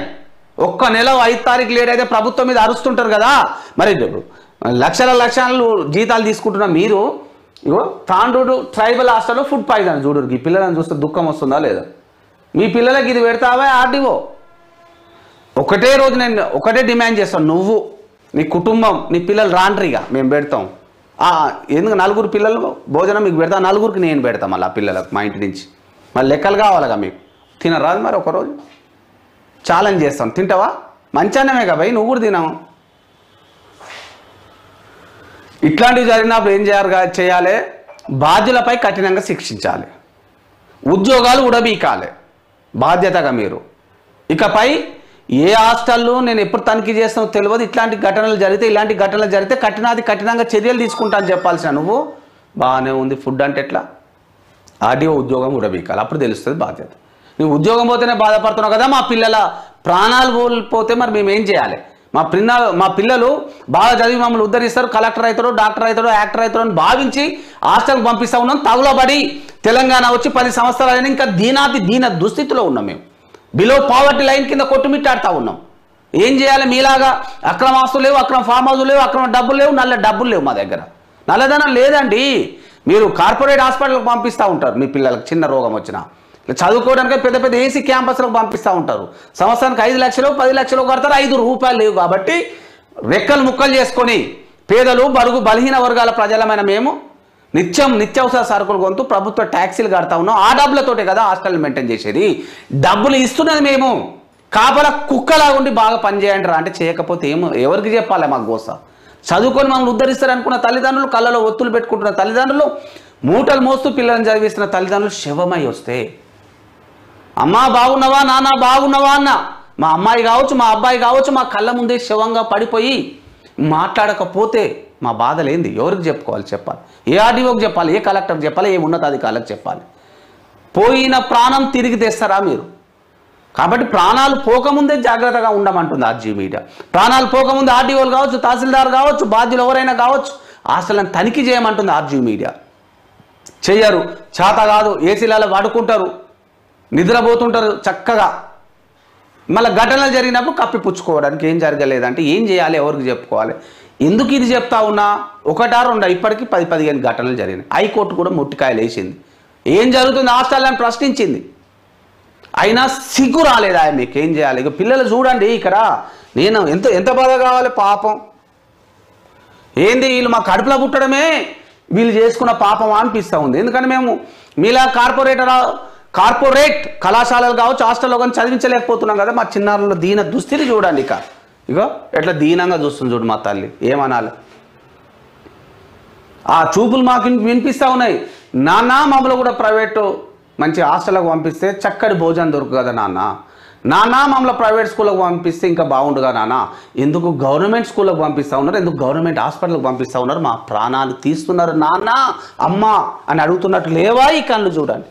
ఒక్క నెల 5 తారీఖు లేట్ అయితే ప్రభుత్వం మీద అరుస్తుంటారు కదా. మరి లక్షలు జీతాలు తీసుకుంటున్న మీరు ఇగో తాండూరు ట్రైబల్ హాస్టల్లో ఫుడ్ పాయిజన్ చూడరు. ఈ పిల్లలను చూస్తే దుఃఖం వస్తుందా లేదా? మీ పిల్లలకి ఇది పెడతావా ఆర్డీఓ? ఒకటే రోజు నేను ఒకటే డిమాండ్ చేస్తాను, నువ్వు నీ కుటుంబం నీ పిల్లలు రాండ్రిగా మేము పెడతాం. ఎందుకు 4 పిల్లలు భోజనం మీకు పెడతా, 4కి నేను పెడతాం మళ్ళీ ఆ పిల్లలకు మా ఇంటి నుంచి. మళ్ళీ లెక్కలు కావాలిగా మీకు. తినరాదు మరి ఒకరోజు ఛాలెంజ్ చేస్తాం, తింటావా? మంచాన్నమే కాబట్టి నువ్వు కూడా తినావు. ఇట్లాంటివి జరిగినప్పుడు ఏం చేయాలి? బాధ్యులపై కఠినంగా శిక్షించాలి, ఉద్యోగాలు ఉడబీకాలి బాధ్యతగా మీరు. ఇకపై ఏ హాస్టల్లో నేను ఎప్పుడు తనిఖీ చేస్తానో తెలియదు, ఇలాంటి ఘటనలు జరిగితే కఠినంగా చర్యలు తీసుకుంటాను చెప్పాల్సిన నువ్వు. బాగానే ఉంది, ఫుడ్ అంటే ఎట్లా? ఆర్డీఓ ఉద్యోగం ఉడబీకాలి, అప్పుడు తెలుస్తుంది బాధ్యత. నువ్వు ఉద్యోగం పోతేనే బాధపడుతున్నావు కదా, మా పిల్లల ప్రాణాలు పోతే మరి మేమేం చేయాలి? మా పిల్లలు బాగా చదివి మమ్మల్ని ఉద్ధరిస్తారు, కలెక్టర్ అవుతారో, డాక్టర్ అవుతారో, యాక్టర్ అవుతారో అని భావించి హాస్టల్కి పంపిస్తూ ఉన్నాం. తగులబడి తెలంగాణ వచ్చి 10 సంవత్సరాలైనా ఇంకా దీన దుస్థితిలో ఉన్నాం. మేము బిలో పావర్టీ లైన్ కింద కొట్టుమిట్టాడుతూ ఉన్నాం. ఏం చేయాలి? మీలాగా అక్రమ ఆస్తులు లేవు, అక్రమ ఫామ్ హౌస్లు లేవు, అక్రమ డబ్బులు లేవు, నల్ల డబ్బులు లేవు. మా దగ్గర నల్లధనం లేదండి. మీరు కార్పొరేట్ హాస్పిటల్కి పంపిస్తూ ఉంటారు మీ పిల్లలకు చిన్న రోగం వచ్చినా. చదువుకోవడానికి పెద్ద పెద్ద ఏసీ క్యాంపస్లకు పంపిస్తూ ఉంటారు. సంవత్సరానికి 5 లక్షలు 10 లక్షలు కడతారు, 5 రూపాయలు లేవు. కాబట్టి రెక్కలు ముక్కలు చేసుకొని పేదలు బడుగు బలహీన వర్గాల ప్రజలమైన మేము నిత్యావసర సరుకులు కొంటూ ప్రభుత్వ ట్యాక్సీలు కడతా ఉన్నాం. ఆ డబ్బులతోటే కదా హాస్టల్ మెయింటైన్ చేసేది. డబ్బులు ఇస్తున్నది మేము. కాపలా కుక్కలాగా ఉండి బాగా పనిచేయండి రా అంటే చేయకపోతే ఎవరికి చెప్పాలి? మాకు గోస. చదువుకొని మమ్మల్ని ఉద్ధరిస్తారనుకున్న తల్లిదండ్రులు, కళ్ళలో ఒత్తులు పెట్టుకుంటున్న తల్లిదండ్రులు, మూటలు మోస్తూ పిల్లలను చదివిస్తున్న తల్లిదండ్రులు శవమై వస్తే, అమ్మా బాగున్నావా, నాన్న బాగున్నావా అన్న మా అమ్మాయి కావచ్చు, మా అబ్బాయి కావచ్చు, మా కళ్ళ ముందే శవంగా పడిపోయి మాట్లాడకపోతే మా బాధలేంది? ఎవరికి చెప్పుకోవాలి? చెప్పాలి. ఏ ఆర్డీఓకి చెప్పాలి? ఏ కలెక్టర్కి చెప్పాలి? ఏ ఉన్నతాధికారులకు చెప్పాలి? పోయిన ప్రాణం తిరిగి తెస్తారా మీరు? కాబట్టి ప్రాణాలు పోకముందే జాగ్రత్తగా ఉండమంటుంది ఆర్జీ మీడియా. ప్రాణాలు పోకముందే ఆర్డీఓలు కావచ్చు, తహసీల్దార్ కావచ్చు, బాధ్యులు ఎవరైనా కావచ్చు, హాస్టల్ని తనిఖీ చేయమంటుంది ఆర్జీ మీడియా. చెయ్యరు, చేత కాదు, ఏసీలలో వాడుకుంటారు, నిద్రపోతుంటారు చక్కగా. మళ్ళీ ఘటనలు జరిగినప్పుడు కప్పిపుచ్చుకోవడానికి ఏం జరగలేదంటే ఏం చేయాలి? ఎవరికి చెప్పుకోవాలి? ఎందుకు ఇది చెప్తా ఉన్నా? 1 or 2 ఇప్పటికీ 10-15 ఘటనలు జరిగినాయి. హైకోర్టు కూడా ముట్టికాయలు వేసింది. ఏం జరుగుతుంది హాస్టల్ని ప్రశ్నించింది. అయినా సిగ్గు రాలేదా మీకు? ఏం చేయాలి? ఇక పిల్లలు చూడండి, ఇక్కడ నేను ఎంత బాధ కావాలి పాపం. ఏంది వీళ్ళు మా కడుపులో పుట్టడమే వీళ్ళు చేసుకున్న పాపం అనిపిస్తూ ఉంది. ఎందుకంటే మేము మీలా కార్పొరేట్ కళాశాలలు కావచ్చు, హాస్టల్లో కానీ చదివించలేకపోతున్నాం కదా. మా చిన్నారుల దీన దుస్థితి చూడండి. ఇగో ఎట్లా దీనంగా చూస్తుంది చూడు మా తల్లి. ఏమనాలి? ఆ చూపులు మాకు వినిపిస్తూ ఉన్నాయి. నాన్న మమ్మల్ని కూడా ప్రైవేటు మంచి హాస్టల్కి పంపిస్తే చక్కటి భోజనం దొరుకు కదా నాన్న. మమ్మల్ని ప్రైవేట్ స్కూల్కి పంపిస్తే ఇంకా బాగుండుగా నాన్న. ఎందుకు గవర్నమెంట్ స్కూల్కి పంపిస్తూ ఉన్నారు? ఎందుకు గవర్నమెంట్ హాస్పిటల్కి పంపిస్తూ ఉన్నారు? మా ప్రాణాలు తీస్తున్నారు నాన్న, అమ్మ అని అడుగుతున్నట్టు లేవా ఈ కళ్ళు? చూడండి,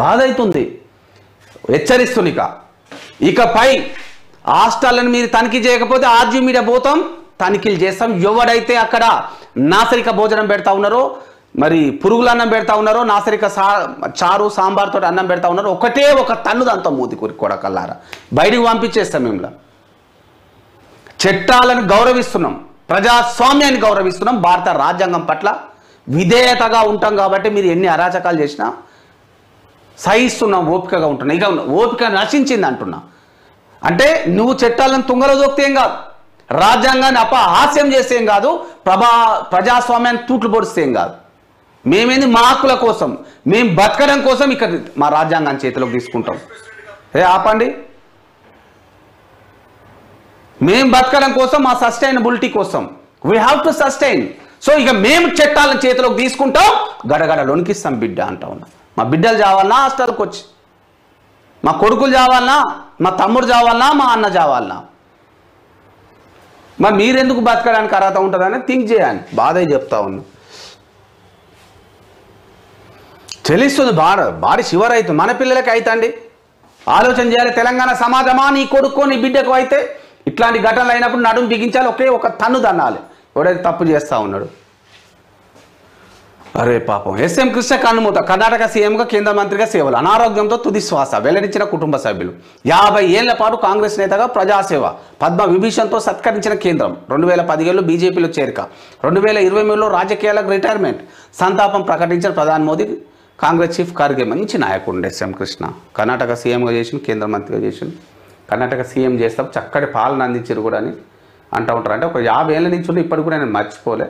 బాధ అవుతుంది. హెచ్చరిస్తుంది. ఇకపై హాస్టల్ని మీరు తనిఖీ చేయకపోతే ఆర్జీ మీడియా పోతాం, తనిఖీలు చేస్తాం. ఎవడైతే అక్కడ నాసరిక భోజనం పెడతా ఉన్నారో, మరి పురుగుల అన్నం పెడతా ఉన్నారో, నాసరిక చారు సాంబార్తో అన్నం పెడతా ఉన్నారో, ఒక తన్ను దాంతో మూతి కొడకల్లారా బయటికి పంపించేస్తాం. మిమ్మల్ని చట్టాలను గౌరవిస్తున్నాం, ప్రజాస్వామ్యాన్ని గౌరవిస్తున్నాం, భారత రాజ్యాంగం పట్ల విధేయతగా ఉంటాం. కాబట్టి మీరు ఎన్ని అరాచకాలు చేసినా సహిస్తున్నాం, ఓపికగా ఉంటున్నాం. ఇక ఓపిక నశించింది అంటున్నా. అంటే నువ్వు చట్టాలను తుంగలో దొక్కితే ఏం కాదు, రాజ్యాంగాన్ని అపహాస్యం చేస్తే ఏం కాదు, ప్రజాస్వామ్యాన్ని తూట్లు పొడిస్తే ఏం కాదు. మేమేంది మా హక్కుల కోసం, మేము బతకడం కోసం ఇక్కడ మా రాజ్యాంగాన్ని చేతిలోకి తీసుకుంటాం. ఆపండి. మేము బతకడం కోసం, మా సస్టైనబిలిటీ కోసం, we have to sustain. So ఇక మేము చట్టాలను చేతిలోకి తీసుకుంటాం, గడగడ లొనికిస్తాం బిడ్డ అంటా ఉన్నా. మా బిడ్డలు చావాలన్నా హాస్టల్కి వచ్చి, మా కొడుకులు చావాలన్నా, మా తమ్ముడు చావాలన్నా, మా అన్న చావాలన్నా, మరి మీరెందుకు బతకడానికి అర్హత ఉంటుందని థింక్ చేయాలి. బాధే చెప్తా ఉన్నా. తెలుస్తుంది బాడీ షివర్ అవుతుంది. మన పిల్లలకి అవుతండి, ఆలోచన చేయాలి. తెలంగాణ సమాజమా నీ కొడుకో నీ బిడ్డకు అయితే ఇట్లాంటి ఘటనలు అయినప్పుడు నడుము బిగించాలి, ఒకే ఒక తన్ను తన్నాలి ఎవడైతే తప్పు చేస్తూ ఉన్నాడు. అరే పాపం. ఎస్ఎం కృష్ణ కన్నుమూత, కర్ణాటక సీఎంగా కేంద్ర మంత్రిగా సేవలు, అనారోగ్యంతో తుది శ్వాస వెల్లడించిన కుటుంబ సభ్యులు. 50 ఏళ్ల పాటు కాంగ్రెస్ నేతగా ప్రజాసేవ, పద్మ విభూషణ్తో సత్కరించిన కేంద్రం. 2017లో బీజేపీలో చేరిక, 2023లో రాజకీయాలకు రిటైర్మెంట్. సంతాపం ప్రకటించిన ప్రధాని మోదీ, కాంగ్రెస్ చీఫ్ ఖర్గే. మంచి నాయకుడు ఎస్ఎం కృష్ణ. కర్ణాటక సీఎంగా చేసిన, కేంద్ర మంత్రిగా చేసిన. కర్ణాటక సీఎం చేస్తాం, చక్కటి పాలన అందించారు కూడా అని అంటూ ఉంటారు. అంటే ఒక 50 ఏళ్ళ నుంచి ఉండి ఇప్పటికి కూడా నేను మర్చిపోలే.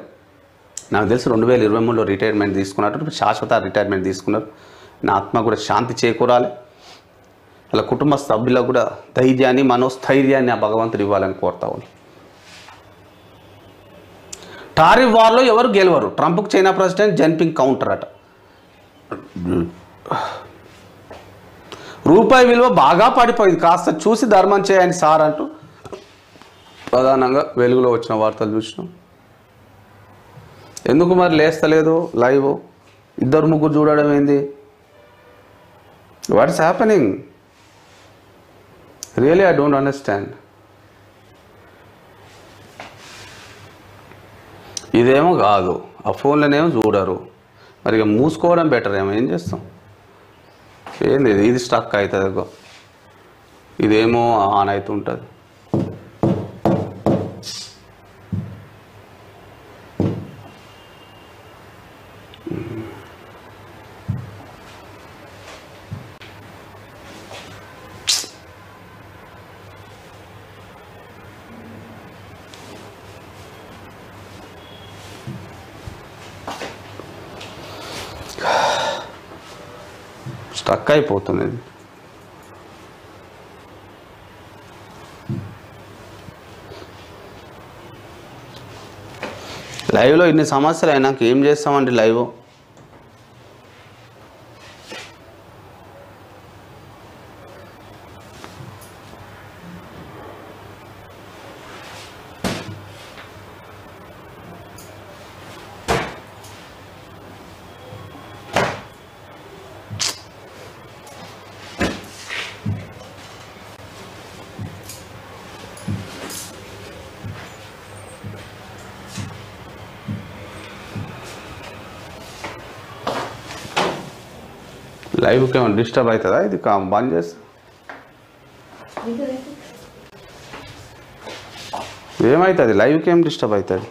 నాకు తెలిసి 2023లో రిటైర్మెంట్ తీసుకున్నట్టు, శాశ్వత రిటైర్మెంట్ తీసుకున్నారు. నా ఆత్మ కూడా శాంతి చేకూరాలి, అలా కుటుంబ సభ్యులకు కూడా ధైర్యాన్ని, మనోస్థైర్యాన్ని ఆ భగవంతుడు ఇవ్వాలని కోరుతా ఉన్నాను. టారిఫ్ వార్లో ఎవరు గెలవరు, ట్రంప్కు చైనా ప్రెసిడెంట్ జిన్పింగ్ కౌంటర్ అట. రూపాయి విలువ బాగా పడిపోయింది, కాస్త చూసి ధర్మం చేయండి సార్ అంటూ ప్రధానంగా వెలుగులో వచ్చిన వార్తలు చూసినాం. ఎందుకు మరి లేస్తలేదు లైవ్? 2-3 చూడడం ఏంది? What is happening? Really I don't understand. ఇదేమో కాదు, ఆ ఫోన్లోనేమో చూడరు. మరి ఇక మూసుకోవడం బెటర్ ఏమో. ఏం చేస్తాం? ఏంది ఇది స్టక్ అవుతుంది, ఇదేమో ఆన్ అవుతుంటుంది. స్టక్ అయిపోతుంది. లైవ్లో ఇన్ని సమస్యలు అయినాక ఏం చేస్తామండి లైవ్? లైవ్కి ఏమైనా డిస్టర్బ్ అవుతుందా? ఇది బంద్ చేస్తా. ఏమవుతుంది? లైవ్కి ఏం డిస్టర్బ్ అవుతుంది?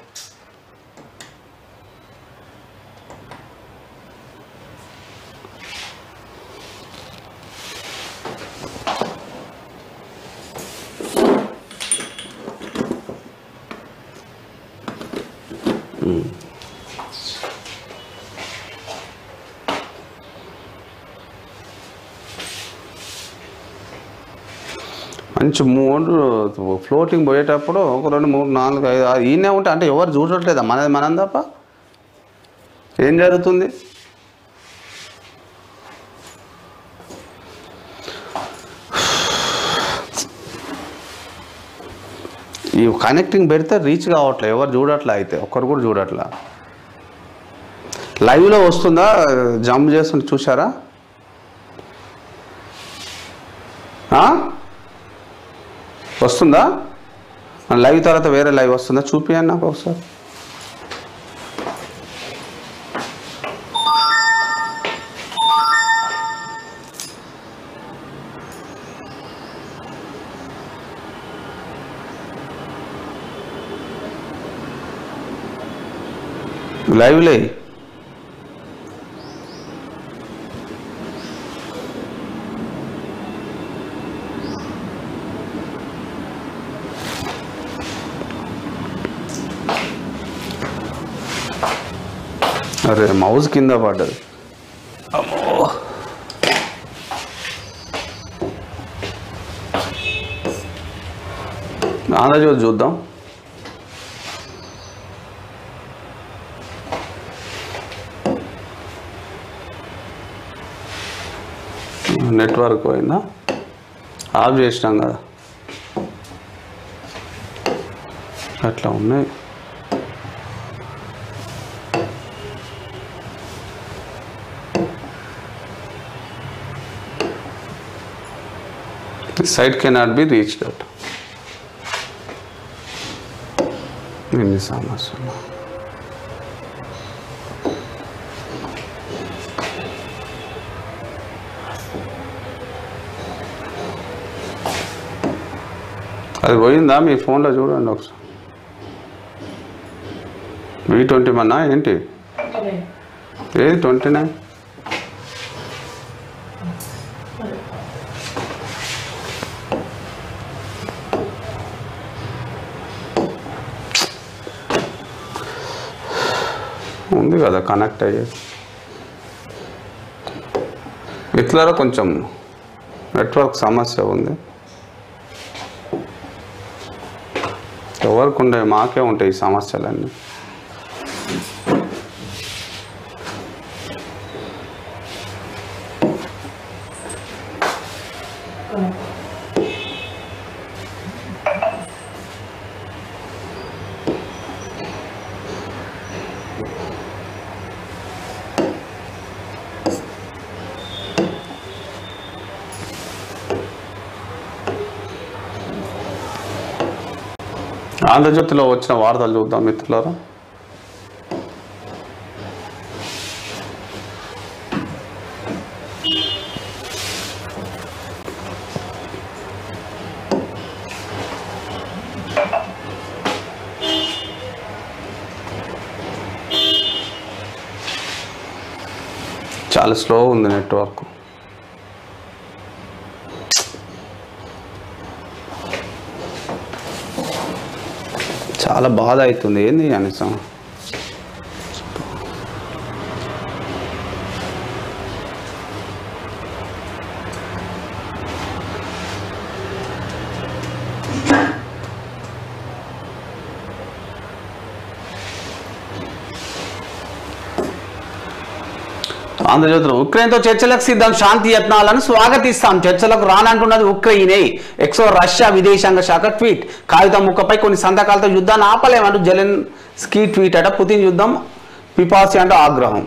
మంచి 3 ఫ్లోటింగ్ పోయేటప్పుడు 1 2 3 4 5 6 ఈయనే ఉంటే అంటే ఎవరు చూడట్లేదా? మనది మనం తప్ప. ఏం జరుగుతుంది? ఈ కనెక్టింగ్ పెడితే రీచ్ కావట్లే, ఎవరు చూడట్లే. అయితే ఒక్కరు కూడా చూడట్లా. లైవ్లో వస్తుందా? జంప్ చేస్తుంటే చూసారా? వస్తుందా? లైవ్ తర్వాత వేరే లైవ్ వస్తుందా? చూపియండి నాకు ఒకసారి. లైవ్లే అరే మౌజ్ కింద పడ్డది. అమ్మో ఆంధ్రజ్యోతి చూద్దాం. నెట్వర్క్ పోయిందా? ఆఫ్ చేసినాం కదా, అట్లా ఉన్నాయి. Site cannot be reached at. ఎన్ని సమస్యలు. అది పోయిందా మీ ఫోన్లో? చూడండి ఒకసారి. V21 ఏంటి? ఏది 29? ఉంది కదా కనెక్ట్ అయ్యేది. ఇట్లా కొంచెం నెట్వర్క్ సమస్య ఉంది. ఎవరికి ఉండే, మాకే ఉంటాయి ఈ సమస్యలన్నీ. ఆంధ్రజ్యోతిలో వచ్చిన వార్తలు చూద్దాం మిత్రులారా. చాలా స్లో ఉంది నెట్వర్క్. చాలా బాధ అవుతుంది. ఏంది కనీసం ఆంధ్రజ్యోతిలో ఉక్రెయిన్తో చర్చలకు సిద్ధం, శాంతి యత్నాలను స్వాగతిస్తాం. చర్చలకు రానంటున్నది ఉక్రెయినే. ఎక్సో రష్యా విదేశాంగ శాఖ ట్వీట్. కాగితం ముక్కపై కొన్ని సంతకాలతో యుద్ధాన్ని ఆపలేమంటూ జెలెన్స్కీ ట్వీట్ అట. పుతిన్ యుద్ధం పిపాసి అంటూ ఆగ్రహం.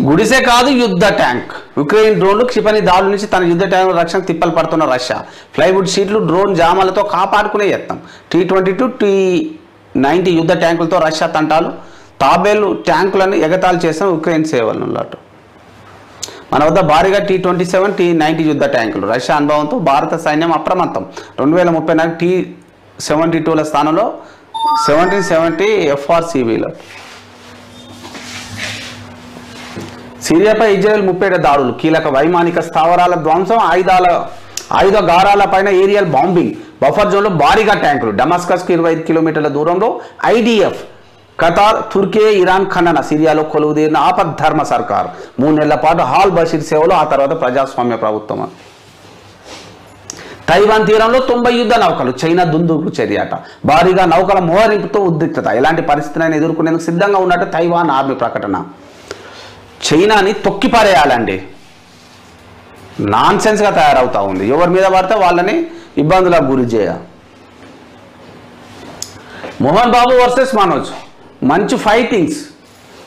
గుడిసె కాదు యుద్ధ ట్యాంక్. ఉక్రెయిన్ డ్రోన్లు క్షిపణి దాడుల నుంచి తన యుద్ధ ట్యాంక్ రక్షణ తిప్పలు పడుతున్న రష్యా. ప్లైవుడ్ షీట్లు డ్రోన్ జామాలతో కాపాడుకునే యత్నం. T-22 T-90 యుద్ధ ట్యాంకులతో రష్యా తంటాలు. తాబేలు ట్యాంకులను ఎగతాళి చేసిన ఉక్రెయిన్ సేవలు. మన వద్ద భారీగా T-27 T-90 యుద్ధ ట్యాంకులు. రష్యా అనుభవంతో భారత సైన్యం అప్రమత్తం. 2034 T-72ల స్థానంలో 1770 FRCVలు. సిరియాపై ఇజ్రాయెల్ 37 దాడులు. కీలక వైమానిక స్థావరాల ధ్వంసం. ఆయుధగారాలపైన ఏరియల్ బాంబింగ్. బఫర్ జోన్లో భారీగా ట్యాంకులు. డమాస్కస్కు 25 కిలోమీటర్ల దూరంలో IDF. ఖతార్, తుర్కియే, ఇరాన్ ఖండన. సిరియాలో కొలువుదీరిన ఆపద్ధర్మ సర్కార్. 3 నెలల పాటు హాల్ బషీర్ సేవలు, ఆ తర్వాత ప్రజాస్వామ్య ప్రభుత్వం. తైవాన్ తీరంలో 90 యుద్ధ నౌకలు. చైనా దుందుకు చర్యట. భారీగా నౌకల మోహరింపుతో ఉద్రిక్తత. ఎలాంటి పరిస్థితులను ఎదుర్కొనేందుకు సిద్ధంగా ఉన్నట్టు తైవాన్ ఆర్మీ ప్రకటన. చైనాని తొక్కిపారేయాలండి. నాన్సెన్స్గా తయారవుతా ఉంది. ఎవరి మీద పడితే వాళ్ళని ఇబ్బందులకు గురి చేయ. మోహన్ బాబు వర్సెస్ మనోజ్, మంచి ఫైటింగ్స్.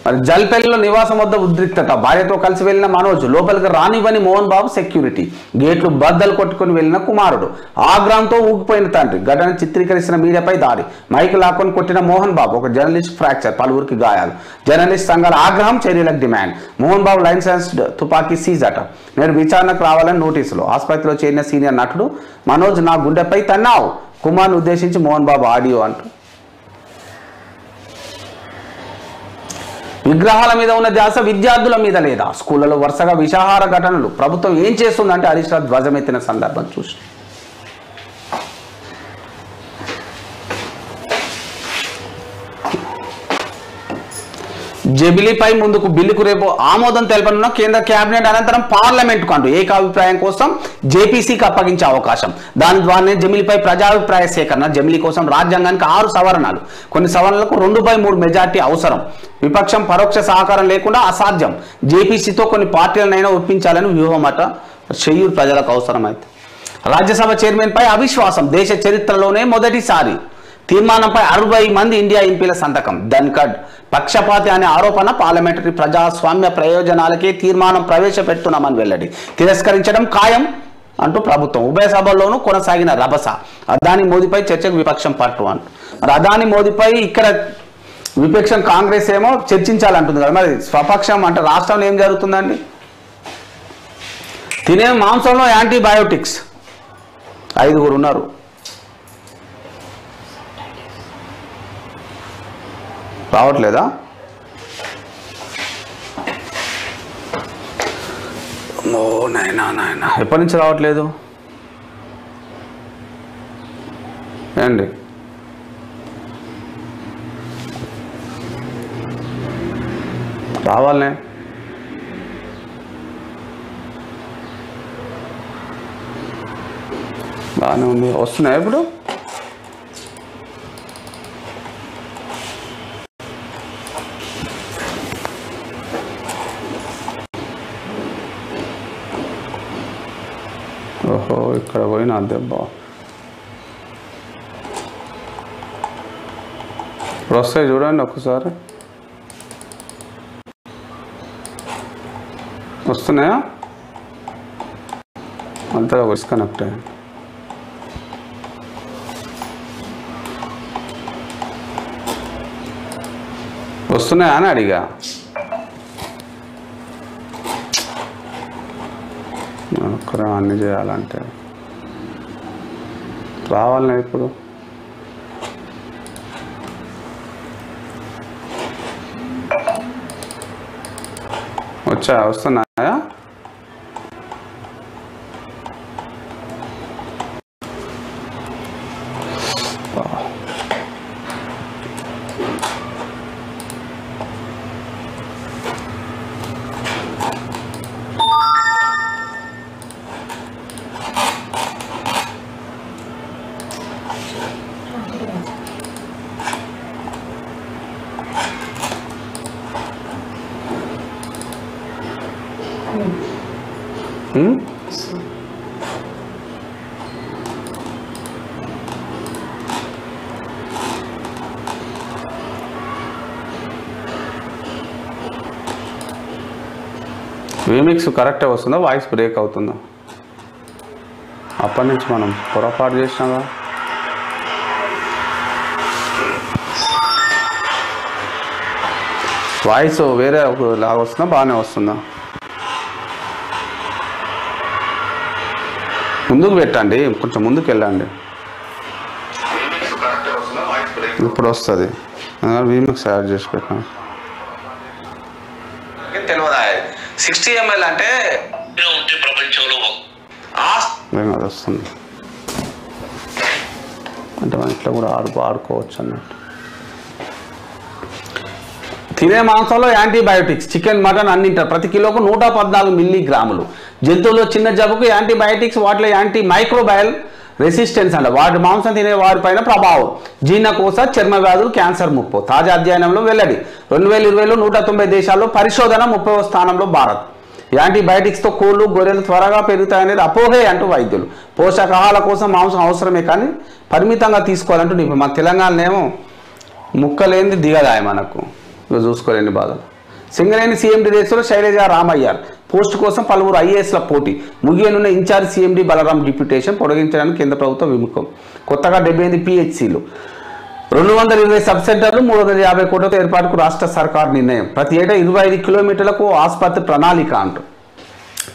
మరి జల్పల్లిలో నివాసం వద్ద ఉద్రిక్తత. భార్యతో కలిసి వెళ్ళిన మనోజ్ లోపలికి రానివ్వని మోహన్ బాబు సెక్యూరిటీ. గేట్లు బద్దలు కొట్టుకుని వెళ్ళిన కుమారుడు. ఆగ్రహంతో ఊగిపోయిన తండ్రి. ఘటన చిత్రీకరిస్తున్న మీడియాపై దాడి. మైక్ లాక్కొని కొట్టిన మోహన్ బాబు. ఒక జర్నలిస్ట్ ఫ్రాక్చర్, పలువురికి గాయాలు. జర్నలిస్ట్ సంఘాల ఆగ్రహం, చర్యలకు డిమాండ్. మోహన్ బాబు లైసెన్స్డ్ తుపాకీ సీజ్ అట. నేను విచారణకు రావాలని నోటీసులు. ఆసుపత్రిలో చేరిన సీనియర్ నటుడు మనోజ్, నా గుండెపై తన్నావు, కుమార్ని ఉద్దేశించి మోహన్ బాబు ఆడియో అంటూ. విగ్రహాల మీద ఉన్న ధ్యాస విద్యార్థుల మీద లేదా? స్కూళ్లలో వరుసగా విషాహార ఘటనలు. ప్రభుత్వం ఏం చేస్తుందంటే హరీష్ రావు ధ్వజమెత్తిన సందర్భం చూసి. జబిలీపై ముందుకు బిల్లుకు రేపు ఆమోదం తెలపనున్న కేంద్ర కేబినెట్ అనంతరం పార్లమెంటుకు అంటూ ఏకాభిప్రాయం కోసం జేపీసీకి అప్పగించే అవకాశం. దాని ద్వారానే జమిలీపై ప్రజాభిప్రాయ సేకరణ. జమిలీ కోసం రాజ్యాంగానికి 6 సవరణలు. కొన్ని సవరణలకు 2/3 మెజార్టీ అవసరం. విపక్షం పరోక్ష సహకారం లేకుండా అసాధ్యం. జేపీసీతో కొన్ని పార్టీలనైనా ఒప్పించాలని వ్యూహమట. చెయ్యూరు ప్రజలకు అవసరమైతే. రాజ్యసభ చైర్మన్ పై అవిశ్వాసం. దేశ చరిత్రలోనే మొదటిసారి. తీర్మానంపై 60 మంది ఇండియా ఎంపీల సంతకం. ధన్కడ్ పక్షపాతి అనే ఆరోపణ. పార్లమెంటరీ ప్రజాస్వామ్య ప్రయోజనాలకే తీర్మానం ప్రవేశపెడుతున్నామని వెల్లడి. తిరస్కరించడం ఖాయం అంటూ ప్రభుత్వం. ఉభయ సభల్లోనూ కొనసాగిన రభస. అదాని మోదీపై చర్చకు విపక్షం పట్టు అంటూ. మరి అదాని మోదీపై ఇక్కడ విపక్షం కాంగ్రెస్ ఏమో చర్చించాలంటుంది కదా. మరి స్వపక్షం అంటే రాష్ట్రంలో ఏం జరుగుతుందండి? తినే మాంసంలో యాంటీబయోటిక్స్ 5 ఉన్నారు. రావట్లేదా? ఓ నాయనా నాయనా, ఎప్పటి నుంచి రావట్లేదు ఏండి? రావాలనే బాగానే ఉంది. వస్తున్నాయి ఇప్పుడు? ఓహో, ఇక్కడ పోయినా దెబ్బ. ఇప్పుడు వస్తాయి చూడండి ఒక్కసారి. వస్తున్నాయా? అంతా డిస్కనెక్ట్ అయ్యి వస్తున్నాయా అని అడిగా. ఒక్కరే అన్ని చేయాలంటే రావాలనే ఇప్పుడు. వస్తున్నాయా? రీమిక్స్ కరెక్టే వస్తుందా? వాయిస్ బ్రేక్ అవుతుందా? అప్పటి నుంచి మనం పొరపాటు చేసినాగా. వాయిస్ వేరే లాగా వస్తుందా? బాగానే వస్తుందా? ముందుకు పెట్టండి, కొంచెం ముందుకు వెళ్ళండి. ఇప్పుడు వస్తుంది. రీమిక్స్ యాడ్ చేసి పెట్టాను. తెలియదా 60 ml అంటే ప్రపంచంలో వస్తుంది అంటే మన ఇట్లా కూడా ఆడుకోవచ్చు అన్నట్టు. తినే మాంసంలో యాంటీబయోటిక్స్. Chicken, mutton అన్నింటారు. ప్రతి కిలోకు 114 మిల్లీగ్రాములు. జంతువుల్లో చిన్న జబ్బుకు యాంటీబయోటిక్స్, వాటిలో యాంటీ మైక్రోబయల్ రెసిస్టెన్స్ అంట. వాటి మాంసం తినే వారిపైన ప్రభావం. జీర్ణకోశ, చర్మ వ్యాధులు, క్యాన్సర్ ముప్పు. తాజా అధ్యయనంలో వెల్లడి. 2020లో 190 దేశాల్లో పరిశోధన. 30వ స్థానంలో భారత్. యాంటీబయాటిక్స్తో కోళ్ళు, గొర్రెలు త్వరగా పెరుగుతాయనేది అపోహే అంటూ వైద్యులు. పోషకాహారాల కోసం మాంసం అవసరమే కానీ పరిమితంగా తీసుకోవాలంటూ నిపుణులు. మన తెలంగాణలో ముక్కలేంది దిగదాయ మనకు. ఇక చూసుకోలేని బాధలు. సింగరేణి సీఎండీ రేసులో శైలజ రామయ్యార్. పోస్టు కోసం పలువురు ఐఏఎస్ల పోటీ. ముగియనున్న ఇన్ఛార్జ్ సీఎండీ బలరాం డిప్యూటేషన్ పొడిగించడానికి కేంద్ర ప్రభుత్వం విముఖం. కొత్తగా 78 పిహెచ్సిలు, 220 సబ్ సెంటర్లు, 350 కోట్లతో ఏర్పాటుకు రాష్ట్ర సర్కార్ నిర్ణయం. ప్రతి ఏటా 25 కిలోమీటర్లకు ఆసుపత్రి ప్రణాళిక అంటూ.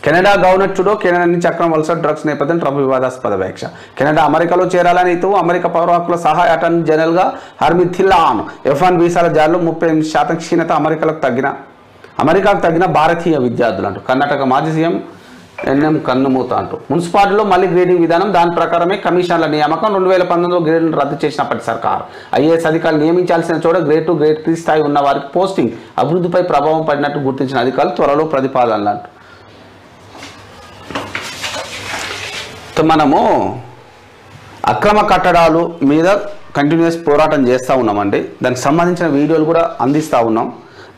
కెనడా గవర్నర్ ట్రూడో కెనడా నుంచి అక్రమ వలస డ్రగ్స్ నేపథ్యం ట్రంప్ వివాదాస్పద వ్యాఖ్య. కెనడా అమెరికాలో చేరాలని ఇతవు అమెరికా పౌర హక్కుల సహాయ అటార్నీ జనరల్గా హర్మిత్ థిల్లాన్ F1 వీసాల జారీలో 38% క్షీణత అమెరికాకు తగ్గిన భారతీయ విద్యార్థులు అంటూ కర్ణాటక మాజీ సీఎం ఎన్ఎం కన్నుమూత అంటూ మున్సిపాలిటీలో మళ్ళీ గ్రేడింగ్ విధానం దాని ప్రకారమే కమిషన్ల నియామకం 2019లో గ్రేడ్లను రద్దు చేసినప్పటి సర్కార్ ఐఏఎస్ అధికారులు నియమించాల్సిన చోట గ్రేడ్ 2 గ్రేడ్ 3 స్థాయి ఉన్న వారికి పోస్టింగ్ అభివృద్ధిపై ప్రభావం పడినట్టు గుర్తించిన అధికారులు త్వరలో ప్రతిపాదనలు అంటూ మనము అక్రమ కట్టడాలు మీద కంటిన్యూస్ పోరాటం చేస్తూ ఉన్నామండి. దానికి సంబంధించిన వీడియోలు కూడా అందిస్తూ ఉన్నాం.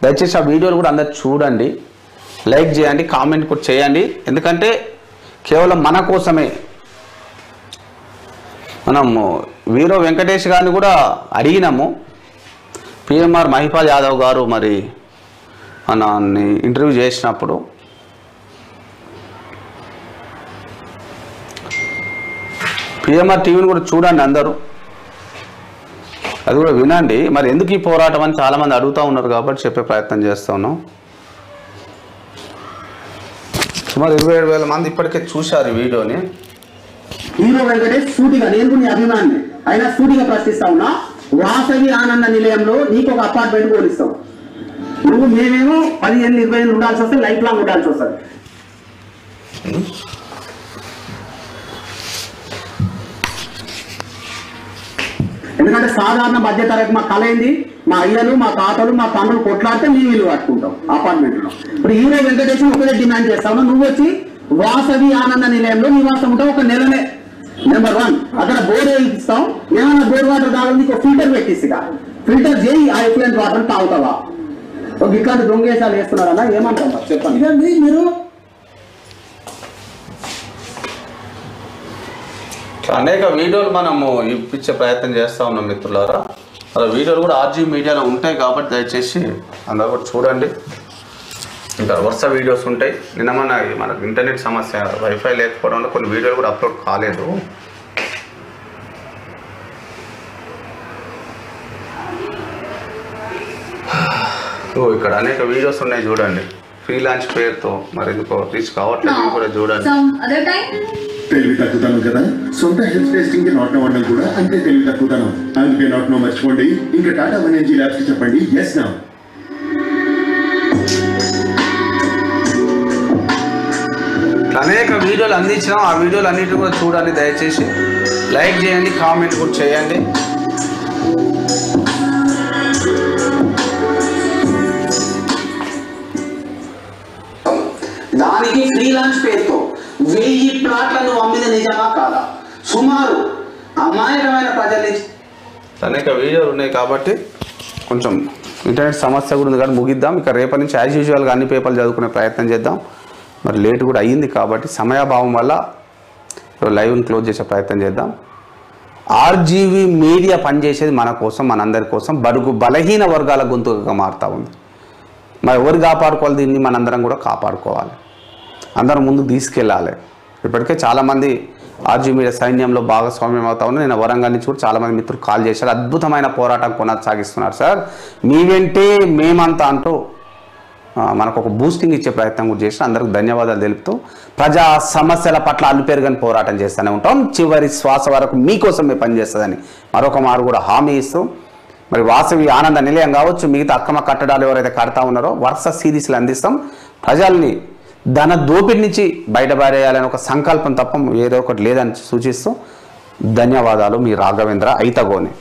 దయచేసి ఆ వీడియోలు కూడా అందరు చూడండి, లైక్ చేయండి, కామెంట్ కూడా చేయండి. ఎందుకంటే కేవలం మన కోసమే. మనము వీరో వెంకటేష్ గారిని కూడా అడిగినాము. పిఎంఆర్ మహిపాల్ యాదవ్ గారు మరి మనని ఇంటర్వ్యూ చేసినప్పుడు పిఎంఆర్ టీవీని కూడా చూడండి అందరూ, అది కూడా వినండి. మరి ఎందుకు ఈ పోరాటం అని చాలామంది అడుగుతూ ఉన్నారు కాబట్టి చెప్పే ప్రయత్నం చేస్తూ ఉన్నాం. సుమారు 27,000 మంది ఇప్పటికే చూశారు ఈ వీడియోని. హీరో వెంకటేష్ సూటిగా, నేను కూడా నీ అభిమాని అయినా సూటిగా ప్రశ్నిస్తా ఉన్నా, వాసవి ఆనంద నిలయంలో నీకు ఒక అపార్ట్మెంట్ పోలిస్తావు, నువ్వు మేమేమో 15-20 ఏళ్ళు ఉండాల్సి వస్తే లైఫ్ లాంగ్ ఉండాల్సి వస్తుంది. ఎందుకంటే సాధారణ మధ్యతరగతి మా కళ ఏంది, మా అయ్యలు మా తాతలు మా తమ్ములు కొట్లాడితే మేము ఇల్లు కట్టుకుంటాం అపార్ట్మెంట్ లో. ఇప్పుడు హీరో వెంకటేష్ ఒకటే డిమాండ్ చేస్తావు, నువ్వు వచ్చి వాసవి ఆనంద నిలయంలో నివాసం ఉంటావు ఒక నెలనే. నెంబర్ 1 అక్కడ బోర్ వేయిస్తాం, ఏమైనా బోర్ వాటర్ తాగాలి నీకు ఫిల్టర్ పెట్టిస్తా, ఫిల్టర్ చేయి ఆ ఎఫ్లెంట్ వాటర్ తాగుతావా? ఒక ఇట్లాంటి దొంగేసాలు వేస్తున్నారన్నా ఏమంటారు చెప్పండి. ఇదండి మీరు అనేక వీడియోలు మనము ఇప్పించే ప్రయత్నం చేస్తూ ఉన్నాం మిత్రులారా. అలా వీడియోలు కూడా ఆర్జీ మీడియాలో ఉంటాయి కాబట్టి దయచేసి అందరూ కూడా చూడండి. ఇంకా వరుస వీడియోస్ ఉంటాయి. నిన్న మనకు ఇంటర్నెట్ సమస్య, వైఫై లేకపోవడం వల్ల కొన్ని వీడియోలు కూడా అప్లోడ్ కాలేదు. ఇక్కడ అనేక వీడియోస్ ఉన్నాయి చూడండి. ఫ్రీలాన్స్ పేరుతో మరి ఎందుకో రీచ్ కావట్లేదు కూడా చూడండి. తెలివి తక్కువతనం కదా, సొంత హెల్త్ టెస్టింగ్ కి నాట్ నో అన్నది కూడా అంతే తెలివి తక్కువతనం. అందుకే నాట్ నో మర్చిపోండి. ఇంకా టాటా వన్ ఎనర్జీ ల్యాబ్స్ కి చెప్పండి ఎస్ నౌ. అనేక వీడియోలు అందించినాం. ఆ వీడియోలు అన్నిటి కూడా చూడండి. దయచేసి లైక్ చేయండి, కామెంట్ కూడా చేయండి. దానికి ఫ్రీలాన్స్ పేరుతో 1000 ప్లాట్లను అమ్మిన నిజమా కాదా? సుమారు అమాయకమైన ప్రజల్ని అనేక వీడియోలు ఉన్నాయి కాబట్టి కొంచెం ఇంటర్నెట్ సమస్య కూడా ఉంది కానీ ముగిద్దాం. ఇక రేపటి నుంచి యాజ్ యూజువల్గా అన్ని పేపర్లు చదువుకునే ప్రయత్నం చేద్దాం. మరి లేట్ కూడా అయ్యింది కాబట్టి సమయాభావం వల్ల లైవ్ని క్లోజ్ చేసే ప్రయత్నం చేద్దాం. ఆర్జీవీ మీడియా పనిచేసేది మన కోసం, మనందరి కోసం, బడుగు బలహీన వర్గాల గొంతుగా మారుతూ ఉంది. మరి ఎవరు కాపాడుకోవాలి? దీన్ని మనందరం కూడా కాపాడుకోవాలి, అందరం ముందుకు తీసుకెళ్ళాలి. ఇప్పటికే చాలామంది ఆర్జీ మీడియా సైన్యంలో భాగస్వామ్యం అవుతా ఉన్నారు. నేను వరంగల్ నుంచి కూడా చాలామంది మిత్రులు కాల్ చేశారు. అద్భుతమైన పోరాటం కొనసాగిస్తున్నారు సార్, మీ వెంటే మేమంతా అంటూ మనకు ఒక బూస్టింగ్ ఇచ్చే ప్రయత్నం కూడా చేసి అందరికి ధన్యవాదాలు తెలుపుతూ ప్రజా సమస్యల పట్ల అల్లుపెరుగని పోరాటం చేస్తూనే ఉంటాం. చివరి శ్వాస వరకు మీకోసం మేము పనిచేస్తుందని మరొక మారు కూడా హామీ ఇస్తూ మరి వాసవి ఆనంద నిలయం కావచ్చు, మిగతా అక్రమ కట్టడాలు ఎవరైతే కడతా ఉన్నారో వరుస సిరీస్లు అందిస్తాం. ప్రజల్ని ధన దోపిడి నుంచి బయటపడేయాలని ఒక సంకల్పం తప్ప వేరే ఒకటి లేదని సూచిస్తూ ధన్యవాదాలు. మీ రాఘవేంద్ర ఐతగోని.